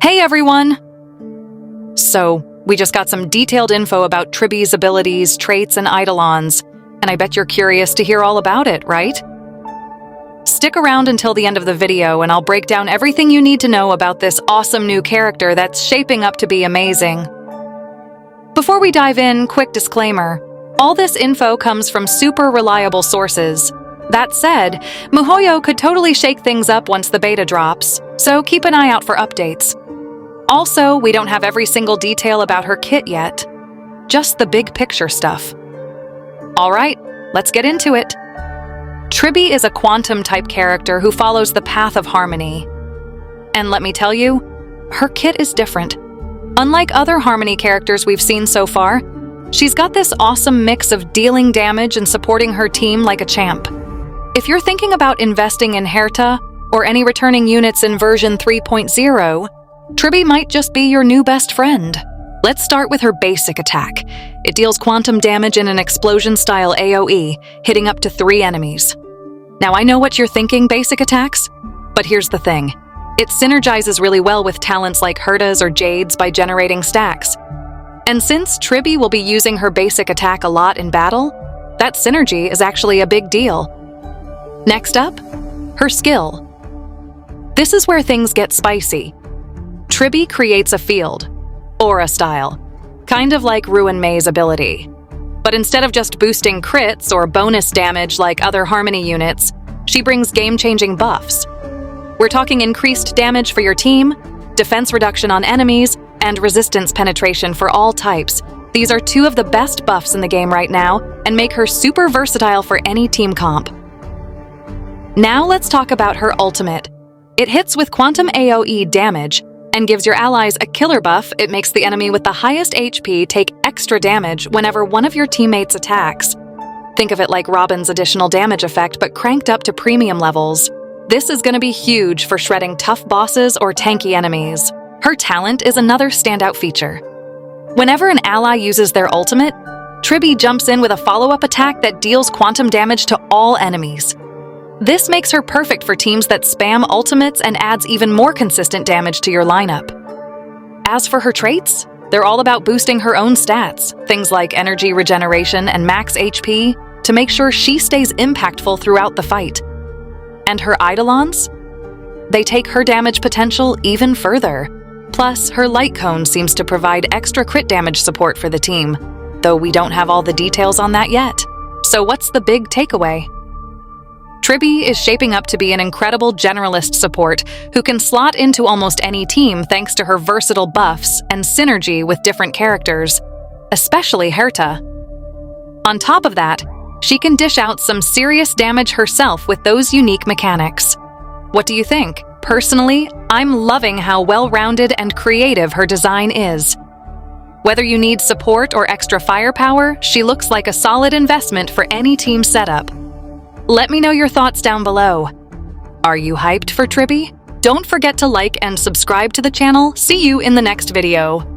Hey everyone! So, we just got some detailed info about Tribbie's abilities, traits, and eidolons, and I bet you're curious to hear all about it, right? Stick around until the end of the video and I'll break down everything you need to know about this awesome new character that's shaping up to be amazing. Before we dive in, quick disclaimer. All this info comes from super reliable sources. That said, MiHoYo could totally shake things up once the beta drops, so keep an eye out for updates. Also, we don't have every single detail about her kit yet. Just the big picture stuff. Alright, let's get into it. Tribbie is a quantum-type character who follows the path of harmony. And let me tell you, her kit is different. Unlike other harmony characters we've seen so far, she's got this awesome mix of dealing damage and supporting her team like a champ. If you're thinking about investing in Herta, or any returning units in version 3.0, Tribbie might just be your new best friend. Let's start with her basic attack. It deals quantum damage in an explosion-style AoE, hitting up to 3 enemies. Now I know what you're thinking, basic attacks, but here's the thing. It synergizes really well with talents like Herta's or Jade's by generating stacks. And since Tribbie will be using her basic attack a lot in battle, that synergy is actually a big deal. Next up, her skill. This is where things get spicy. Tribbie creates a field, aura style, kind of like Ruin May's ability. But instead of just boosting crits or bonus damage like other Harmony units, she brings game-changing buffs. We're talking increased damage for your team, defense reduction on enemies, and resistance penetration for all types. These are 2 of the best buffs in the game right now and make her super versatile for any team comp. Now let's talk about her ultimate. It hits with quantum AoE damage and gives your allies a killer buff. It makes the enemy with the highest HP take extra damage whenever one of your teammates attacks. Think of it like Robin's additional damage effect, but cranked up to premium levels. This is going to be huge for shredding tough bosses or tanky enemies. Her talent is another standout feature. Whenever an ally uses their ultimate, Tribbie jumps in with a follow-up attack that deals quantum damage to all enemies. This makes her perfect for teams that spam ultimates and adds even more consistent damage to your lineup. As for her traits, they're all about boosting her own stats, things like energy regeneration and max HP, to make sure she stays impactful throughout the fight. And her eidolons? They take her damage potential even further. Plus, her light cone seems to provide extra crit damage support for the team, though we don't have all the details on that yet. So what's the big takeaway? Tribbie is shaping up to be an incredible generalist support who can slot into almost any team thanks to her versatile buffs and synergy with different characters, especially Herta. On top of that, she can dish out some serious damage herself with those unique mechanics. What do you think? Personally, I'm loving how well-rounded and creative her design is. Whether you need support or extra firepower, she looks like a solid investment for any team setup. Let me know your thoughts down below. Are you hyped for Tribbie? Don't forget to like and subscribe to the channel. See you in the next video.